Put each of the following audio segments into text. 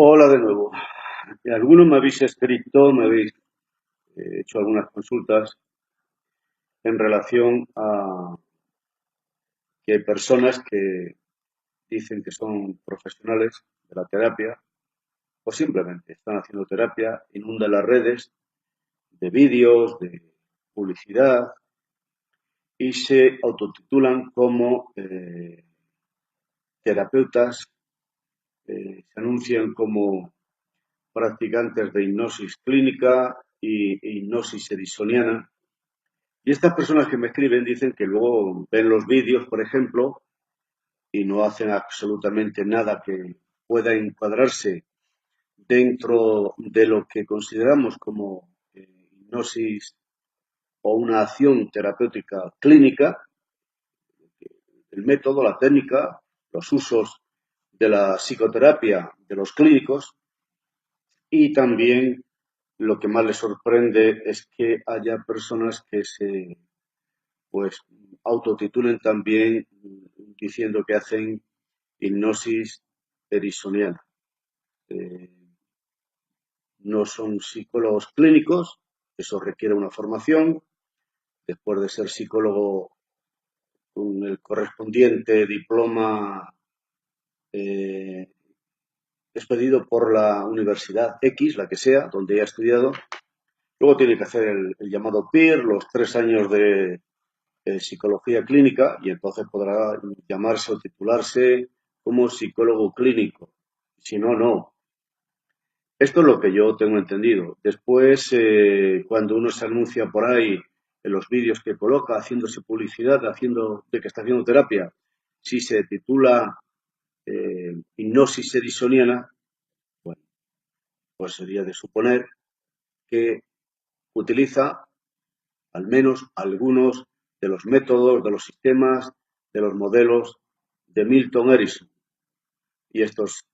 Hola de nuevo. Algunos me habéis escrito, me habéis hecho algunas consultas en relación a que hay personas que dicen que son profesionales de la terapia o simplemente están haciendo terapia, inundan las redes de vídeos, de publicidad y se autotitulan como terapeutas, se anuncian como practicantes de hipnosis clínica y hipnosis ericksoniana. Y estas personas que me escriben dicen que luego ven los vídeos, por ejemplo, y no hacen absolutamente nada que pueda encuadrarse dentro de lo que consideramos como hipnosis o una acción terapéutica clínica, el método, la técnica, los usos de la psicoterapia de los clínicos. Y también lo que más les sorprende es que haya personas que se pues autotitulen también diciendo que hacen hipnosis ericksoniana. Eh, no son psicólogos clínicos, eso requiere una formación. Después de ser psicólogo con el correspondiente diploma eh, expedido por la Universidad X, la que sea, donde haya estudiado, luego tiene que hacer el llamado PIR, los 3 años de psicología clínica, y entonces podrá llamarse o titularse como psicólogo clínico. Si no, no. Esto es lo que yo tengo entendido. Después, cuando uno se anuncia por ahí en los vídeos que coloca, haciéndose publicidad, haciendo de que está haciendo terapia, si se titula hipnosis ericksoniana, bueno, pues sería de suponer que utiliza al menos algunos de los métodos, de los sistemas, de los modelos de Milton Erickson. Y estos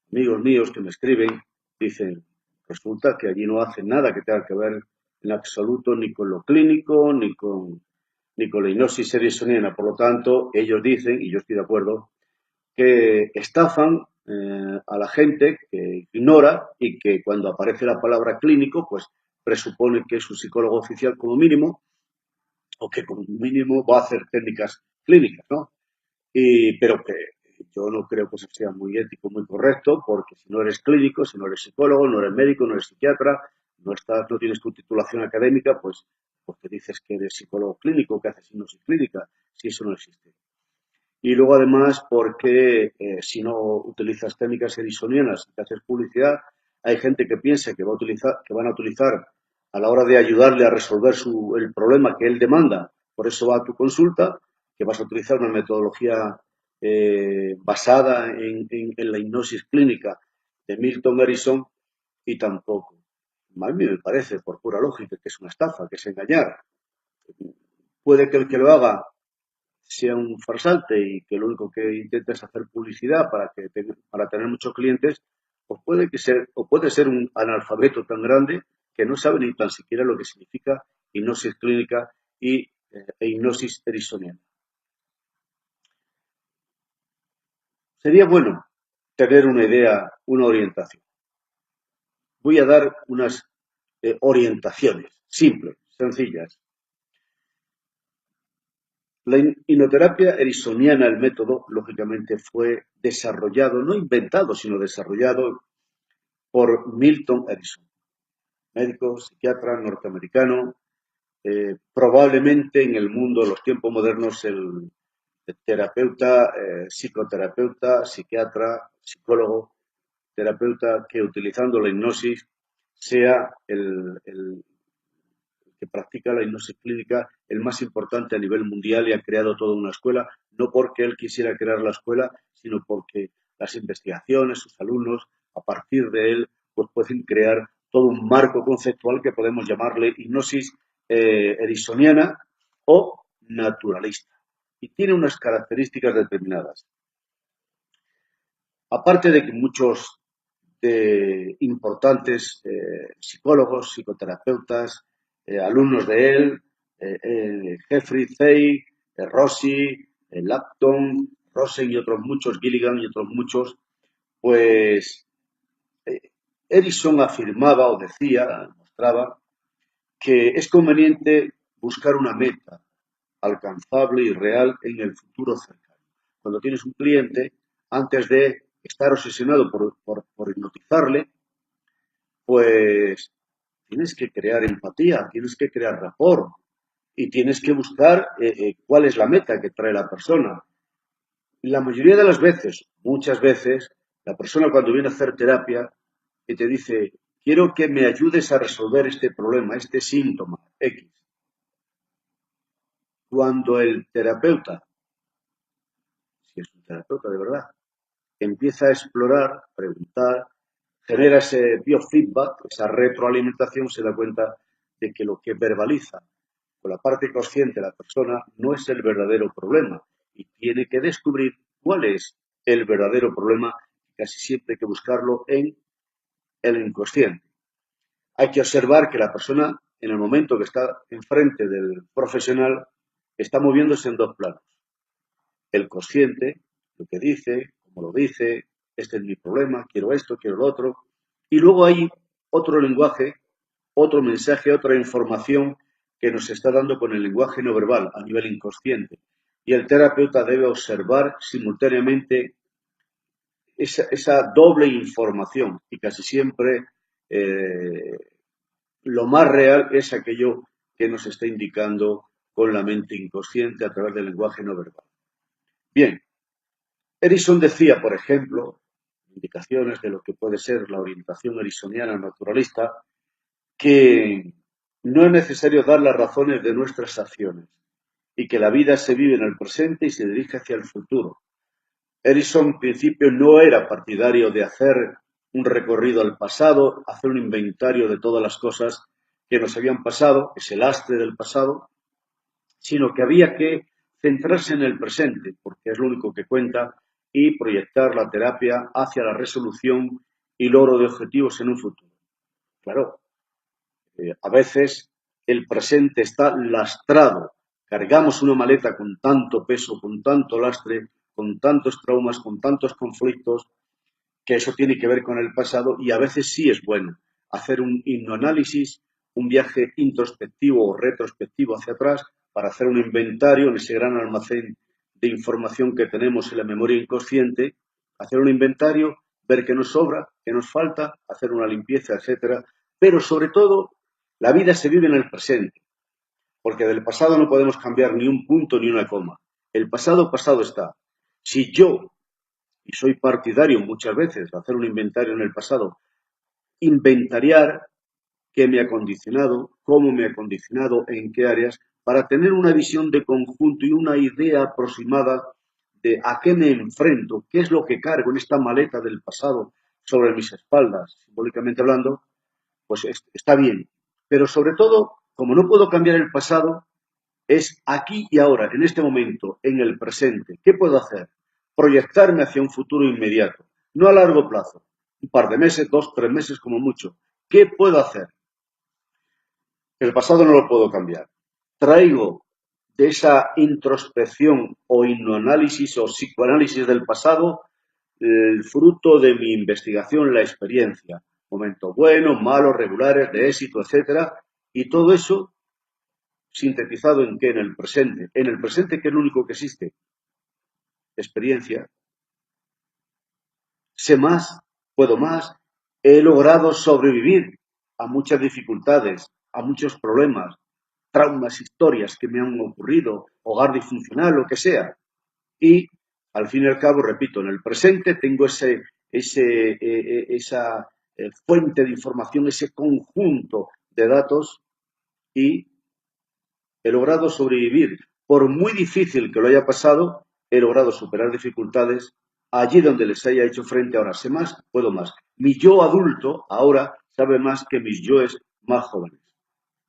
amigos míos que me escriben dicen, resulta que allí no hacen nada que tenga que ver en absoluto ni con lo clínico, ni con la hipnosis ericksoniana. Por lo tanto, ellos dicen, y yo estoy de acuerdo, que estafan a la gente que ignora y que cuando aparece la palabra clínico, pues presupone que es un psicólogo oficial como mínimo o que como mínimo va a hacer técnicas clínicas, ¿no? Pero que yo no creo que eso sea muy ético, muy correcto, porque si no eres clínico, si no eres psicólogo, no eres médico, no eres psiquiatra, no tienes tu titulación académica, pues te dices que eres psicólogo clínico, que haces hipnosis clínica, si eso no existe. Y luego además porque si no utilizas técnicas ericksonianas, que haces publicidad, hay gente que piensa que van a utilizar a la hora de ayudarle a resolver el problema que él demanda. Por eso va a tu consulta, que vas a utilizar una metodología basada en la hipnosis clínica de Milton Erickson, y tampoco. A mí me parece, por pura lógica, que es una estafa, que es engañar. Puede que el que lo haga sea un farsante y que lo único que intenta es hacer publicidad para tener muchos clientes, o puede ser un analfabeto tan grande que no sabe ni tan siquiera lo que significa hipnosis clínica e hipnosis ericksoniana. Sería bueno tener una idea, una orientación. Voy a dar unas orientaciones simples, sencillas. La hipnoterapia ericksoniana, el método, lógicamente fue desarrollado, no inventado, sino desarrollado por Milton Erickson, médico, psiquiatra norteamericano, probablemente en el mundo de los tiempos modernos el terapeuta, psicoterapeuta, psiquiatra, psicólogo, terapeuta que utilizando la hipnosis sea el que practica la hipnosis clínica el más importante a nivel mundial y ha creado toda una escuela, no porque él quisiera crear la escuela, sino porque las investigaciones, sus alumnos, a partir de él, pues pueden crear todo un marco conceptual que podemos llamarle hipnosis ericksoniana o naturalista. Y tiene unas características determinadas. Aparte de que muchos de importantes psicólogos, psicoterapeutas, alumnos de él, Jeffrey Zay, Rossi, Lapton, Rosen y otros muchos, Gilligan y otros muchos, pues Erickson afirmaba o decía, mostraba, que es conveniente buscar una meta alcanzable y real en el futuro cercano. Cuando tienes un cliente, antes de estar obsesionado por hipnotizarle, pues tienes que crear empatía, tienes que crear rapport y tienes que buscar cuál es la meta que trae la persona. La mayoría de las veces, muchas veces, la persona cuando viene a hacer terapia y te dice, quiero que me ayudes a resolver este problema, este síntoma X. Cuando el terapeuta, si es un terapeuta de verdad, empieza a explorar, preguntar, genera ese biofeedback, esa retroalimentación, se da cuenta de que lo que verbaliza con la parte consciente de la persona no es el verdadero problema y tiene que descubrir cuál es el verdadero problema. Casi siempre hay que buscarlo en el inconsciente. Hay que observar que la persona, en el momento que está enfrente del profesional, está moviéndose en dos planos. El consciente, lo que dice, cómo lo dice, este es mi problema, quiero esto, quiero lo otro. Y luego hay otro lenguaje, otro mensaje, otra información que nos está dando con el lenguaje no verbal a nivel inconsciente. Y el terapeuta debe observar simultáneamente esa doble información y casi siempre lo más real es aquello que nos está indicando con la mente inconsciente a través del lenguaje no verbal. Bien, Erickson decía, por ejemplo, indicaciones de lo que puede ser la orientación ericksoniana naturalista, que no es necesario dar las razones de nuestras acciones y que la vida se vive en el presente y se dirige hacia el futuro. Erickson, en principio, no era partidario de hacer un recorrido al pasado, hacer un inventario de todas las cosas que nos habían pasado, ese lastre del pasado, sino que había que centrarse en el presente, porque es lo único que cuenta, y proyectar la terapia hacia la resolución y logro de objetivos en un futuro. Claro, a veces el presente está lastrado. Cargamos una maleta con tanto peso, con tanto lastre, con tantos traumas, con tantos conflictos, que eso tiene que ver con el pasado y a veces sí es bueno hacer un hipnoanálisis, un viaje introspectivo o retrospectivo hacia atrás para hacer un inventario en ese gran almacén de información que tenemos en la memoria inconsciente, hacer un inventario, ver qué nos sobra, qué nos falta, hacer una limpieza, etcétera. Pero sobre todo, la vida se vive en el presente, porque del pasado no podemos cambiar ni un punto ni una coma. El pasado, pasado está. Si yo, y soy partidario muchas veces de hacer un inventario en el pasado, inventariar qué me ha condicionado, cómo me ha condicionado, en qué áreas, para tener una visión de conjunto y una idea aproximada de a qué me enfrento, qué es lo que cargo en esta maleta del pasado sobre mis espaldas, simbólicamente hablando, pues está bien. Pero sobre todo, como no puedo cambiar el pasado, es aquí y ahora, en este momento, en el presente. ¿Qué puedo hacer? Proyectarme hacia un futuro inmediato, no a largo plazo, un par de meses, 2, 3 meses como mucho. ¿Qué puedo hacer? El pasado no lo puedo cambiar. Traigo de esa introspección o hipnoanálisis o psicoanálisis del pasado el fruto de mi investigación, la experiencia. Momentos buenos, malos, regulares, de éxito, etcétera. Y todo eso sintetizado en qué? En el presente. En el presente, que es lo único que existe. Experiencia. Sé más, puedo más. He logrado sobrevivir a muchas dificultades, a muchos problemas, traumas, historias que me han ocurrido, hogar disfuncional, lo que sea. Y, al fin y al cabo, repito, en el presente tengo esa fuente de información, ese conjunto de datos y he logrado sobrevivir. Por muy difícil que lo haya pasado, he logrado superar dificultades allí donde les haya hecho frente. Ahora sé más, puedo más. Mi yo adulto ahora sabe más que mis yoes más jóvenes.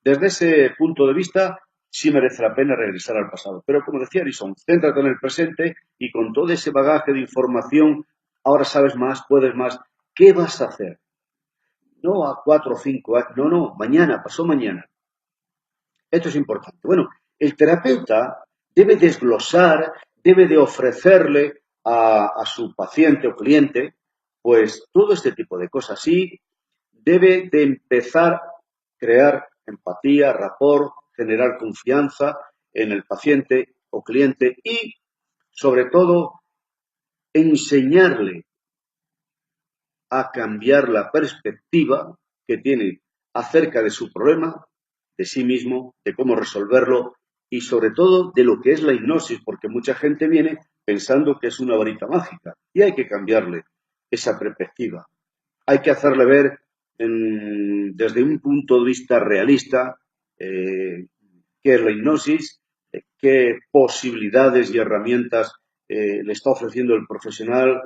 Desde ese punto de vista, sí merece la pena regresar al pasado. Pero como decía Arison, céntrate en el presente y con todo ese bagaje de información, ahora sabes más, puedes más. ¿Qué vas a hacer? No a 4 o 5 años, no, mañana, pasó mañana. Esto es importante. Bueno, el terapeuta debe desglosar, debe de ofrecerle a su paciente o cliente, pues todo este tipo de cosas. Sí, debe de empezar a crear empatía, rapport, generar confianza en el paciente o cliente y, sobre todo, enseñarle a cambiar la perspectiva que tiene acerca de su problema, de sí mismo, de cómo resolverlo y sobre todo de lo que es la hipnosis, porque mucha gente viene pensando que es una varita mágica y hay que cambiarle esa perspectiva. Hay que hacerle ver desde un punto de vista realista qué es la hipnosis, qué posibilidades y herramientas le está ofreciendo el profesional,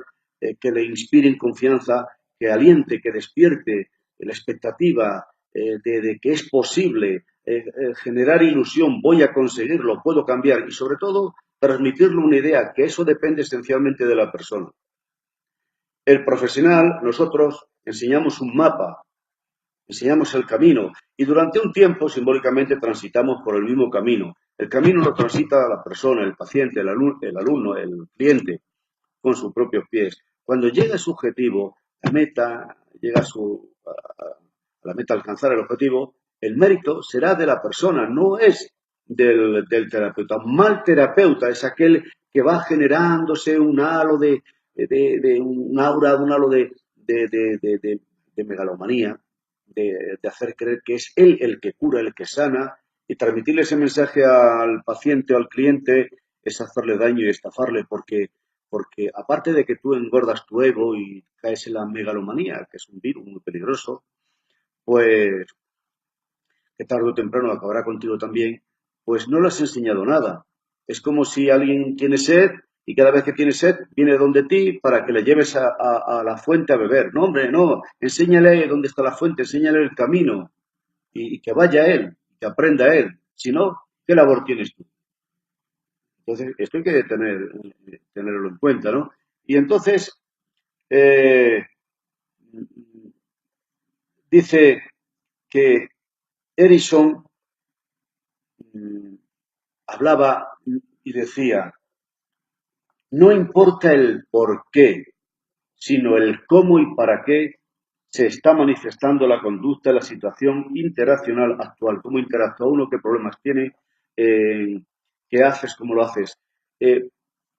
que le inspiren confianza, que aliente, que despierte la expectativa de que es posible generar ilusión, voy a conseguirlo, puedo cambiar y sobre todo transmitirle una idea, que eso depende esencialmente de la persona. El profesional, nosotros enseñamos un mapa, enseñamos el camino y durante un tiempo simbólicamente transitamos por el mismo camino. El camino lo transita la persona, el paciente, el alumno, el cliente, con sus propios pies. Cuando llega a su objetivo, la meta, llega a la meta, alcanzar el objetivo, el mérito será de la persona, no es del terapeuta. Un mal terapeuta es aquel que va generándose un halo un aura, un halo de megalomanía, de hacer creer que es él el que cura, el que sana, y transmitirle ese mensaje al paciente o al cliente es hacerle daño y estafarle, porque aparte de que tú engordas tu ego y caes en la megalomanía, que es un virus muy peligroso, pues que tarde o temprano acabará contigo también, pues no le has enseñado nada. Es como si alguien tiene sed y cada vez que tiene sed viene donde ti para que le lleves a la fuente a beber. No, hombre, no. Enséñale dónde está la fuente, enséñale el camino y que vaya él, que aprenda él. Si no, ¿qué labor tienes tú? Entonces, esto hay que tenerlo en cuenta, ¿no? Y entonces, eh, dice que Edison hablaba y decía, no importa el por qué, sino el cómo y para qué se está manifestando la conducta, la situación interaccional actual, cómo interactúa uno, qué problemas tiene, qué haces, cómo lo haces.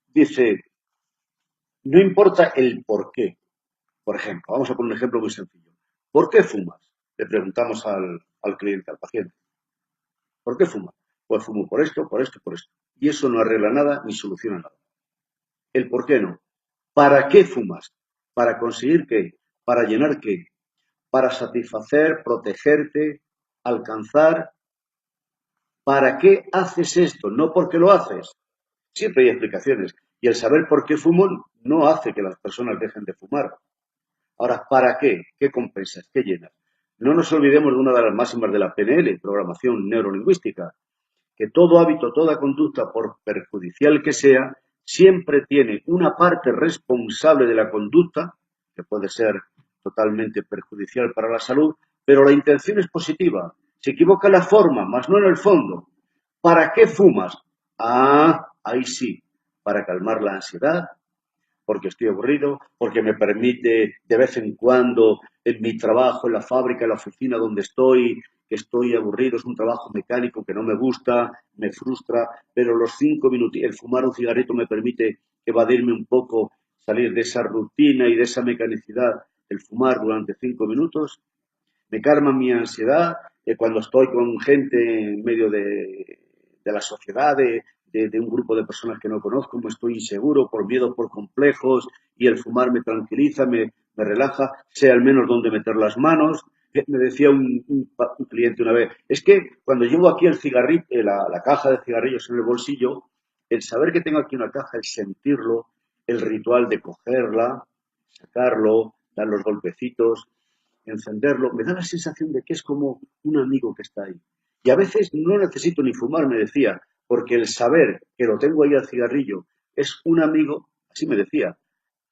Dice, no importa el por qué. Por ejemplo, vamos a poner un ejemplo muy sencillo. ¿Por qué fumas? Le preguntamos al cliente, al paciente. ¿Por qué fumas? Pues fumo por esto, por esto, por esto. Y eso no arregla nada ni soluciona nada. El por qué no. ¿Para qué fumas? ¿Para conseguir qué? ¿Para llenar qué? Para satisfacer, protegerte, alcanzar. ¿Para qué haces esto? No porque lo haces. Siempre hay explicaciones. Y el saber por qué fumo no hace que las personas dejen de fumar. Ahora, ¿para qué? ¿Qué compensas? ¿Qué llenas? No nos olvidemos de una de las máximas de la PNL, programación neurolingüística, que todo hábito, toda conducta, por perjudicial que sea, siempre tiene una parte responsable de la conducta, que puede ser totalmente perjudicial para la salud, pero la intención es positiva. Se equivoca la forma, más no en el fondo. ¿Para qué fumas? Ah, ahí sí, para calmar la ansiedad, porque estoy aburrido, porque me permite de vez en cuando en mi trabajo, en la fábrica, en la oficina donde estoy, que estoy aburrido, es un trabajo mecánico que no me gusta, me frustra, pero los 5 minutos, el fumar un cigarrito me permite evadirme un poco, salir de esa rutina y de esa mecanicidad, el fumar durante 5 minutos, me calma mi ansiedad cuando estoy con gente en medio de la sociedad, de un grupo de personas que no conozco, me estoy inseguro por miedo, por complejos, y el fumar me tranquiliza, me relaja, sé al menos dónde meter las manos. Me decía un cliente una vez, es que cuando llevo aquí el cigarrillo, la caja de cigarrillos en el bolsillo, el saber que tengo aquí una caja, el sentirlo, el ritual de cogerla, sacarlo, dar los golpecitos, encenderlo, me da la sensación de que es como un amigo que está ahí. Y a veces no necesito ni fumar, me decía, porque el saber que lo tengo ahí al cigarrillo es un amigo, así me decía,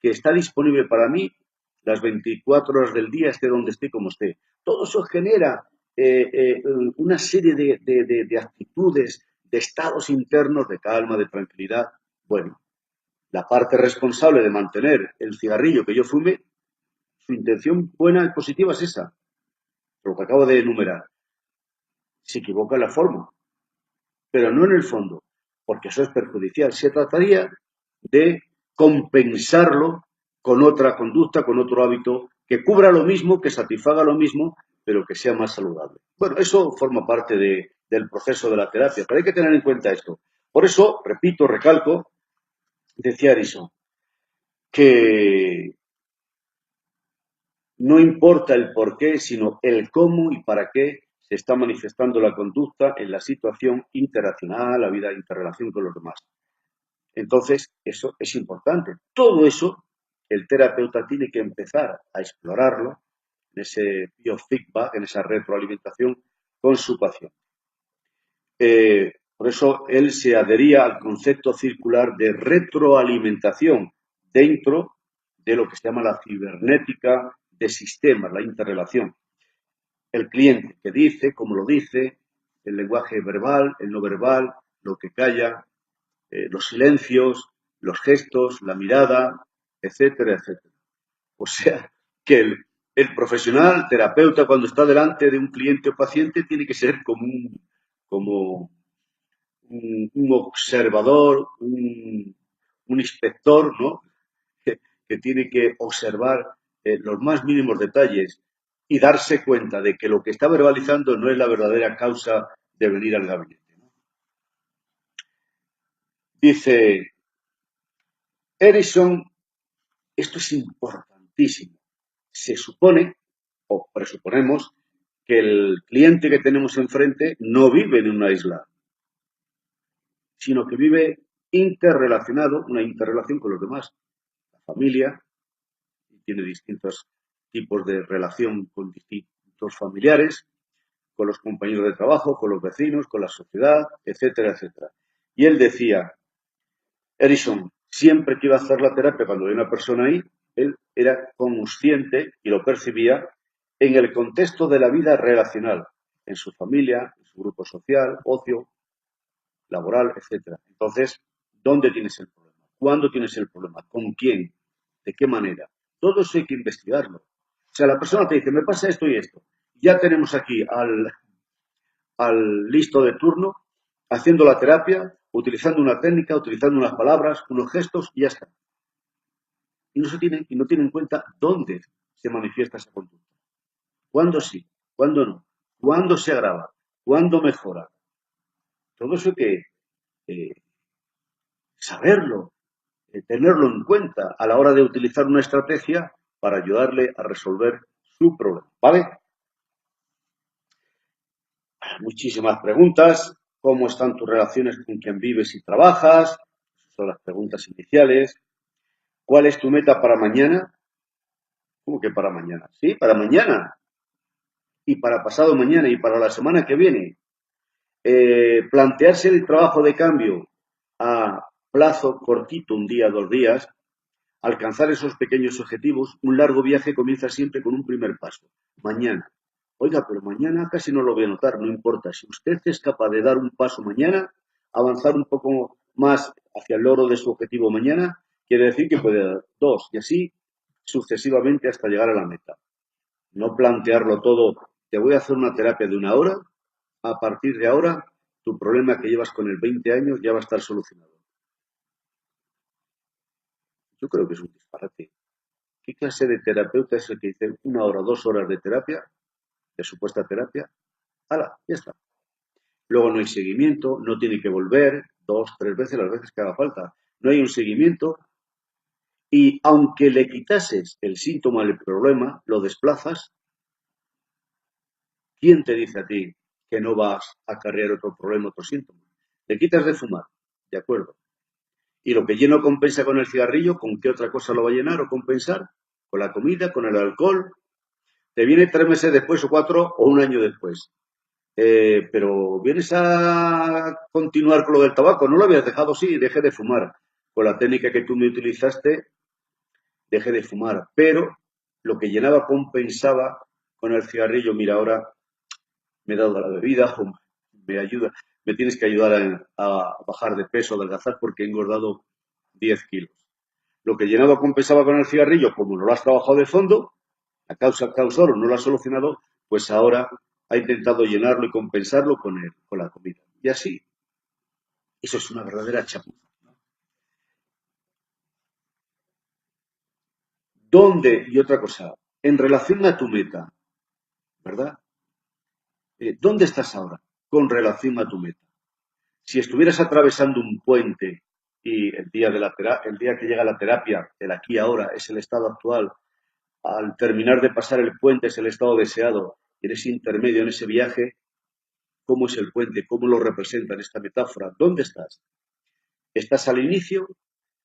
que está disponible para mí las 24 horas del día, esté donde esté, como esté. Todo eso genera una serie de actitudes, de estados internos, de calma, de tranquilidad. Bueno, la parte responsable de mantener el cigarrillo que yo fume, su intención buena y positiva es esa. lo que acabo de enumerar, se equivoca en la forma, pero no en el fondo, porque eso es perjudicial. Se trataría de compensarlo con otra conducta, con otro hábito que cubra lo mismo, que satisfaga lo mismo, pero que sea más saludable. Bueno, eso forma parte del proceso de la terapia, pero hay que tener en cuenta esto. Por eso, repito, recalco, decía Arison, que no importa el por qué, sino el cómo y para qué se está manifestando la conducta en la situación interaccional, la vida de interrelación con los demás. Entonces, eso es importante. Todo eso, el terapeuta tiene que empezar a explorarlo en ese biofeedback, en esa retroalimentación con su paciente. Por eso él se adhería al concepto circular de retroalimentación dentro de lo que se llama la cibernética de sistemas, la interrelación. El cliente que dice, cómo lo dice, el lenguaje verbal, el no verbal, lo que calla, los silencios, los gestos, la mirada, etcétera, etcétera. O sea, que el profesional, terapeuta, cuando está delante de un cliente o paciente, tiene que ser como un observador, un inspector, ¿no? Que tiene que observar los más mínimos detalles y darse cuenta de que lo que está verbalizando no es la verdadera causa de venir al gabinete, ¿no? Dice Edison, esto es importantísimo. Se supone, o presuponemos, que el cliente que tenemos enfrente no vive en una isla, sino que vive interrelacionado, una interrelación con los demás. La familia tiene distintos tipos de relación con distintos familiares, con los compañeros de trabajo, con los vecinos, con la sociedad, etcétera, etcétera. Y él decía, Edison, siempre que iba a hacer la terapia, cuando había una persona ahí, él era consciente y lo percibía en el contexto de la vida relacional, en su familia, en su grupo social, ocio, laboral, etcétera. Entonces, ¿dónde tienes el problema? ¿Cuándo tienes el problema? ¿Con quién? ¿De qué manera? Todo eso hay que investigarlo. O sea, la persona te dice, me pasa esto y esto. Ya tenemos aquí al listo de turno haciendo la terapia, utilizando una técnica, utilizando unas palabras, unos gestos y ya está. Y no tiene en cuenta dónde se manifiesta esa conducta. ¿Cuándo sí? ¿Cuándo no? ¿Cuándo se agrava? ¿Cuándo mejora? Todo eso hay que saberlo, tenerlo en cuenta a la hora de utilizar una estrategia para ayudarle a resolver su problema. ¿Vale? Muchísimas preguntas. ¿Cómo están tus relaciones con quien vives y trabajas? Esas son las preguntas iniciales. ¿Cuál es tu meta para mañana? ¿Cómo que para mañana? Sí, para mañana. Y para pasado mañana y para la semana que viene. Plantearse el trabajo de cambio a plazo cortito, un día, 2 días, alcanzar esos pequeños objetivos. Un largo viaje comienza siempre con un primer paso. Mañana. Oiga, pero mañana casi no lo voy a notar, no importa. Si usted es capaz de dar un paso mañana, avanzar un poco más hacia el logro de su objetivo mañana, quiere decir que puede dar 2 y así sucesivamente hasta llegar a la meta. No plantearlo todo, te voy a hacer una terapia de 1 hora, a partir de ahora tu problema que llevas con el 20 años ya va a estar solucionado. Yo creo que es un disparate. ¿Qué clase de terapeuta es el que dice 1 hora, 2 horas de terapia, de supuesta terapia? ¡Hala! Ya está. Luego no hay seguimiento, no tiene que volver 2, 3 veces, las veces que haga falta. No hay un seguimiento y aunque le quitases el síntoma, el problema, lo desplazas. ¿Quién te dice a ti que no vas a acarrear otro problema, otro síntoma? Le quitas de fumar, de acuerdo. Y lo que lleno compensa con el cigarrillo, ¿con qué otra cosa lo va a llenar o compensar? Con la comida, con el alcohol. Te viene 3 meses después o 4 o un año después. Pero vienes a continuar con lo del tabaco, no lo habías dejado, sí, dejé de fumar. Con la técnica que tú me utilizaste, dejé de fumar. Pero lo que llenaba compensaba con el cigarrillo. Mira, ahora me he dado la bebida, me ayuda, me tienes que ayudar a bajar de peso, a adelgazar, porque he engordado 10 kilos. Lo que llenaba compensaba con el cigarrillo, como no lo has trabajado de fondo, la causa causal no lo has solucionado, pues ahora ha intentado llenarlo y compensarlo con la comida. Y así, eso es una verdadera chapuza. ¿Dónde? Y otra cosa, en relación a tu meta, ¿verdad? ¿Dónde estás ahora con relación a tu meta? Si estuvieras atravesando un puente y el día que llega la terapia, el aquí y ahora, es el estado actual, al terminar de pasar el puente es el estado deseado, y en ese intermedio, en ese viaje, ¿cómo es el puente? ¿Cómo lo representa en esta metáfora? ¿Dónde estás? ¿Estás al inicio?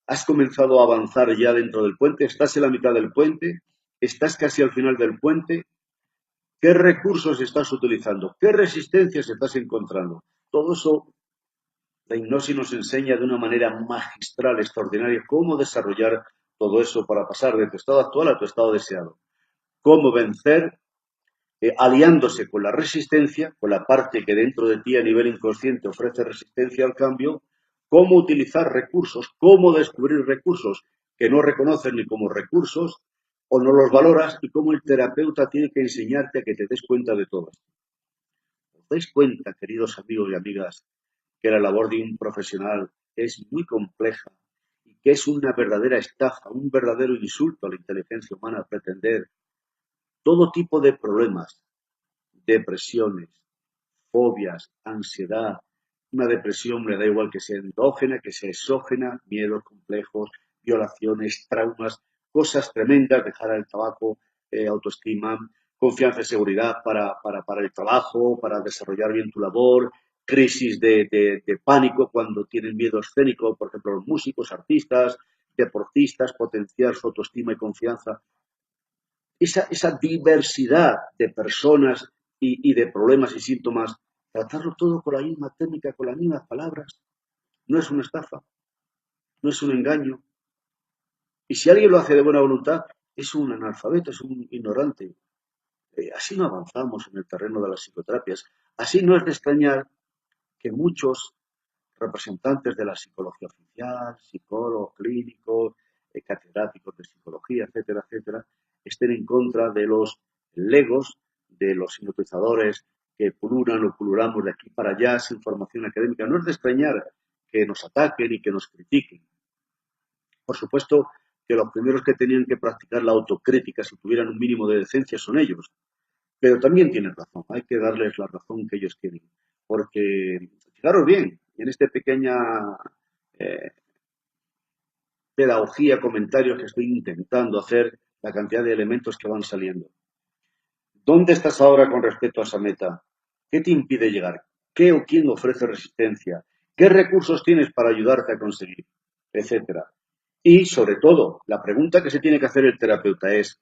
¿Has comenzado a avanzar ya dentro del puente? ¿Estás en la mitad del puente? ¿Estás casi al final del puente? ¿Qué recursos estás utilizando? ¿Qué resistencias estás encontrando? Todo eso la hipnosis nos enseña de una manera magistral, extraordinaria, cómo desarrollar todo eso para pasar de tu estado actual a tu estado deseado. Cómo vencer aliándose con la resistencia, con la parte que dentro de ti a nivel inconsciente ofrece resistencia al cambio, cómo utilizar recursos, cómo descubrir recursos que no reconoces ni como recursos o no los valoras y cómo el terapeuta tiene que enseñarte a que te des cuenta de todo esto. ¿Os dais cuenta, queridos amigos y amigas, que la labor de un profesional es muy compleja y que es una verdadera estafa, un verdadero insulto a la inteligencia humana pretender todo tipo de problemas, depresiones, fobias, ansiedad? Una depresión me da igual que sea endógena, que sea exógena, miedos complejos, violaciones, traumas, cosas tremendas, dejar el tabaco, autoestima, confianza y seguridad para el trabajo, para desarrollar bien tu labor, crisis de pánico cuando tienen miedo escénico, por ejemplo, los músicos, artistas, deportistas, potenciar su autoestima y confianza. Esa diversidad de personas de problemas y síntomas, tratarlo todo con la misma técnica, con las mismas palabras, no es una estafa, no es un engaño. Y si alguien lo hace de buena voluntad, es un analfabeto, es un ignorante. Así no avanzamos en el terreno de las psicoterapias. Así no es de extrañar que muchos representantes de la psicología oficial, psicólogos clínicos, catedráticos de psicología, etcétera, etcétera, estén en contra de los legos, de los hipnotizadores que pululan o pululamos de aquí para allá sin formación académica. No es de extrañar que nos ataquen y que nos critiquen. Por supuesto que los primeros que tenían que practicar la autocrítica, si tuvieran un mínimo de decencia, son ellos. Pero también tienen razón, hay que darles la razón que ellos tienen. Porque, fijaros bien, en esta pequeña eh, pedagogía, comentarios que estoy intentando hacer, la cantidad de elementos que van saliendo. ¿Dónde estás ahora con respecto a esa meta? ¿Qué te impide llegar? ¿Qué o quién ofrece resistencia? ¿Qué recursos tienes para ayudarte a conseguir? Etcétera. Y, sobre todo, la pregunta que se tiene que hacer el terapeuta es,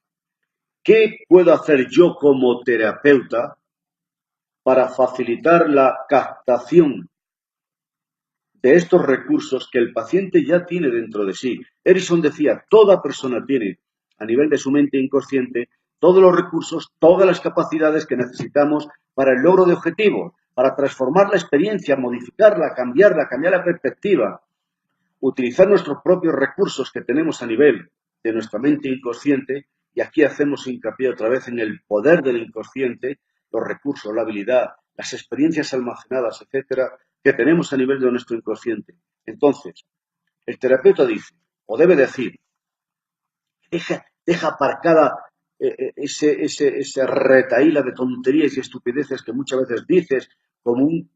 ¿qué puedo hacer yo como terapeuta para facilitar la captación de estos recursos que el paciente ya tiene dentro de sí? Erickson decía, toda persona tiene a nivel de su mente inconsciente todos los recursos, todas las capacidades que necesitamos para el logro de objetivos, para transformar la experiencia, modificarla, cambiar la perspectiva, utilizar nuestros propios recursos que tenemos a nivel de nuestra mente inconsciente. Y aquí hacemos hincapié otra vez en el poder del inconsciente, los recursos, la habilidad, las experiencias almacenadas, etcétera, que tenemos a nivel de nuestro inconsciente. Entonces, el terapeuta dice, o debe decir, deja aparcada ese retaíla de tonterías y estupideces que muchas veces dices como un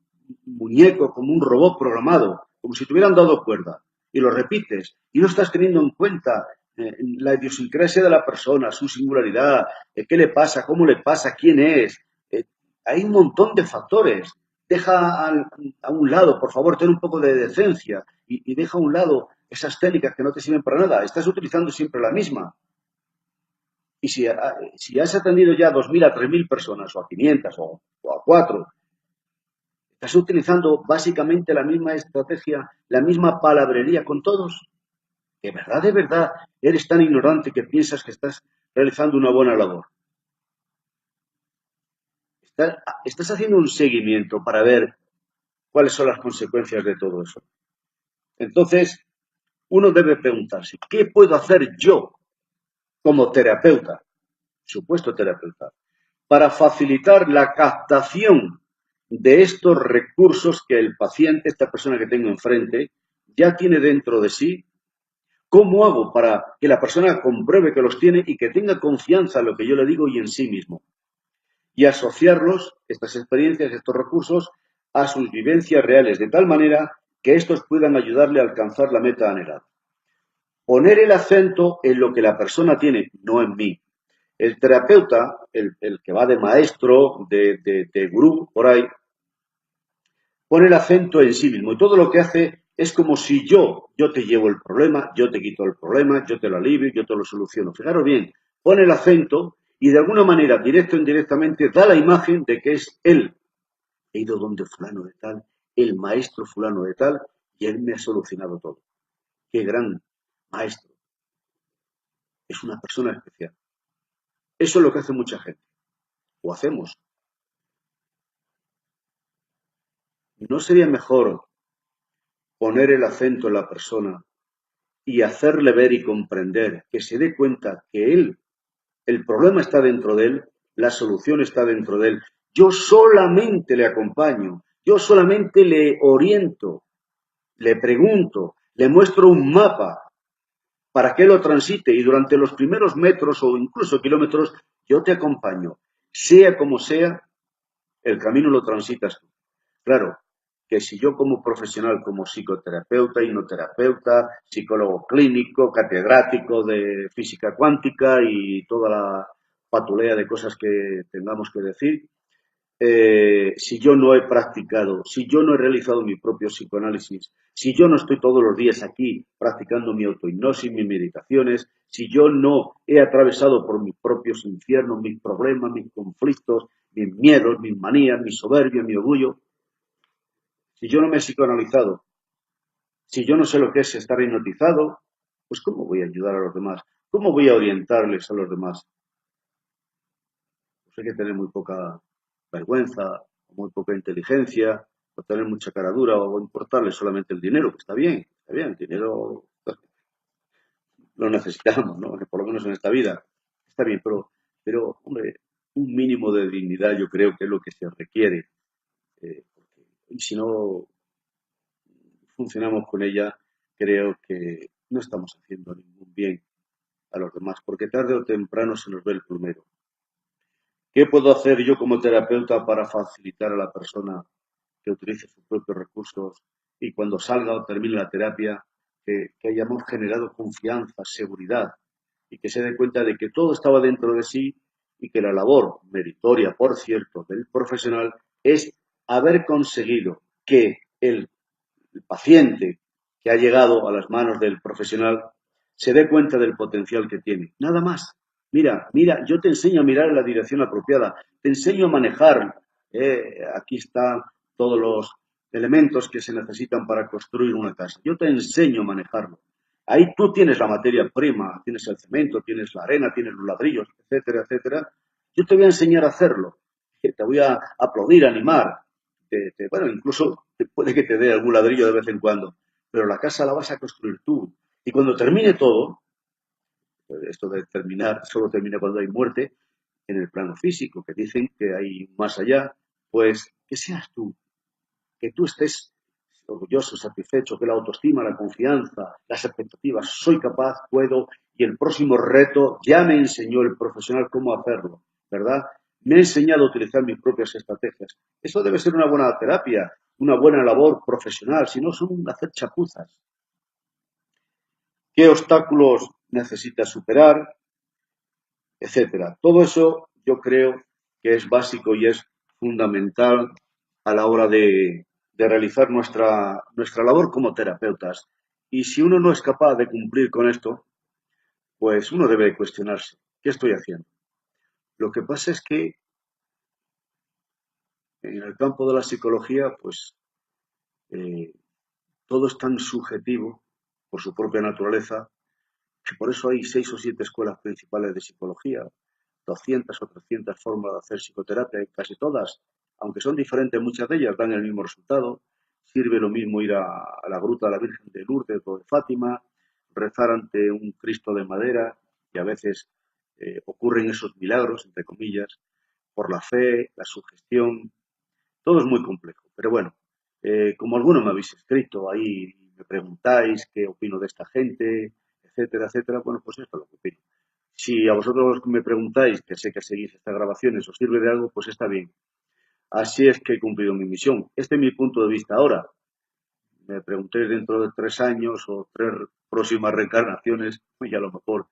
muñeco, como un robot programado, como si te hubieran dado cuerda, y lo repites, y no estás teniendo en cuenta la idiosincrasia de la persona, su singularidad, qué le pasa, cómo le pasa, quién es. Hay un montón de factores. Deja a un lado, por favor, ten un poco de decencia y deja a un lado esas técnicas que no te sirven para nada. Estás utilizando siempre la misma. Y si has atendido ya a 2.000, a 3.000 personas, o a 500, o a 4, estás utilizando básicamente la misma estrategia, la misma palabrería con todos. De verdad, eres tan ignorante que piensas que estás realizando una buena labor. Estás haciendo un seguimiento para ver cuáles son las consecuencias de todo eso. Entonces, uno debe preguntarse, ¿qué puedo hacer yo como terapeuta? Supuesto terapeuta. para facilitar la captación de estos recursos que el paciente, esta persona que tengo enfrente, ya tiene dentro de sí. ¿Cómo hago para que la persona compruebe que los tiene y que tenga confianza en lo que yo le digo y en sí mismo? Y asociarlos, estas experiencias, estos recursos, a sus vivencias reales, de tal manera que estos puedan ayudarle a alcanzar la meta anhelada. Poner el acento en lo que la persona tiene, no en mí. El terapeuta, el que va de maestro, de gurú, por ahí, pone el acento en sí mismo y todo lo que hace es como si yo te llevo el problema, yo te quito el problema, yo te lo alivio, yo te lo soluciono. Fijaros bien, pone el acento y de alguna manera, directo o indirectamente, da la imagen de que es él. He ido donde fulano de tal, el maestro fulano de tal, y él me ha solucionado todo. Qué gran maestro. Es una persona especial. Eso es lo que hace mucha gente. O hacemos. ¿No sería mejor poner el acento en la persona y hacerle ver y comprender, que se dé cuenta que él, el problema está dentro de él, la solución está dentro de él? Yo solamente le acompaño, yo solamente le oriento, le pregunto, le muestro un mapa para que lo transite y durante los primeros metros o incluso kilómetros yo te acompaño. Sea como sea, el camino lo transitas tú. Claro, que si yo como profesional, como psicoterapeuta, hipnoterapeuta, psicólogo clínico, catedrático de física cuántica y toda la patulea de cosas que tengamos que decir, si yo no he practicado, si yo no he realizado mi propio psicoanálisis, si yo no estoy todos los días aquí practicando mi autohipnosis, mis meditaciones, si yo no he atravesado por mis propios infiernos, mis problemas, mis conflictos, mis miedos, mis manías, mi soberbia, mi orgullo, si yo no me he psicoanalizado, si yo no sé lo que es estar hipnotizado, pues ¿cómo voy a ayudar a los demás? ¿Cómo voy a orientarles a los demás? Pues hay que tener muy poca vergüenza, muy poca inteligencia, o tener mucha cara dura, o importarle solamente el dinero, que está bien, el dinero lo necesitamos, ¿no? Por lo menos en esta vida, está bien, pero hombre, un mínimo de dignidad yo creo que es lo que se requiere. Eh, y si no funcionamos con ella, creo que no estamos haciendo ningún bien a los demás, porque tarde o temprano se nos ve el plumero. ¿Qué puedo hacer yo como terapeuta para facilitar a la persona que utilice sus propios recursos y cuando salga o termine la terapia, que hayamos generado confianza, seguridad y que se dé cuenta de que todo estaba dentro de sí y que la labor meritoria, por cierto, del profesional es haber conseguido que el paciente que ha llegado a las manos del profesional se dé cuenta del potencial que tiene. Nada más. Mira, yo te enseño a mirar en la dirección apropiada, te enseño a manejar. Aquí están todos los elementos que se necesitan para construir una casa. Yo te enseño a manejarlo. Ahí tú tienes la materia prima, tienes el cemento, tienes la arena, tienes los ladrillos, etcétera, etcétera. Yo te voy a enseñar a hacerlo. Te voy a aplaudir, animar. Bueno, incluso puede que te dé algún ladrillo de vez en cuando, pero la casa la vas a construir tú. Y cuando termine todo, esto de terminar solo termina cuando hay muerte, en el plano físico, que dicen que hay más allá, pues que seas tú, que tú estés orgulloso, satisfecho, que la autoestima, la confianza, las expectativas, soy capaz, puedo, y el próximo reto ya me enseñó el profesional cómo hacerlo, ¿verdad? Me ha enseñado a utilizar mis propias estrategias. Eso debe ser una buena terapia, una buena labor profesional, si no son hacer chapuzas. ¿Qué obstáculos necesitas superar? Etcétera. Todo eso yo creo que es básico y es fundamental a la hora de realizar nuestra labor como terapeutas. Y si uno no es capaz de cumplir con esto, pues uno debe cuestionarse, ¿qué estoy haciendo? Lo que pasa es que en el campo de la psicología, pues eh, todo es tan subjetivo por su propia naturaleza, que por eso hay 6 o 7 escuelas principales de psicología, 200 o 300 formas de hacer psicoterapia, y casi todas, aunque son diferentes, muchas de ellas dan el mismo resultado. Sirve lo mismo ir a la gruta de la Virgen de Lourdes o de Fátima, rezar ante un Cristo de madera, y a veces ocurren esos milagros, entre comillas, por la fe, la sugestión, todo es muy complejo. Pero bueno, como alguno me habéis escrito ahí, me preguntáis qué opino de esta gente, etcétera, etcétera, bueno, pues esto es lo que opino. Si a vosotros me preguntáis, que sé que seguís estas grabaciones, os sirve de algo, pues está bien. Así es que he cumplido mi misión. Este es mi punto de vista ahora. Me preguntéis dentro de 3 años o 3 próximas reencarnaciones y a lo mejor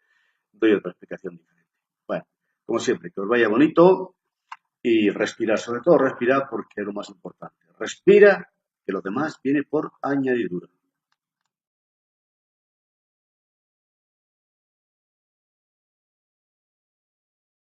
doy otra explicación diferente. Bueno, como siempre, que os vaya bonito y respirar, sobre todo respirar porque es lo más importante. Respira, que lo demás viene por añadidura.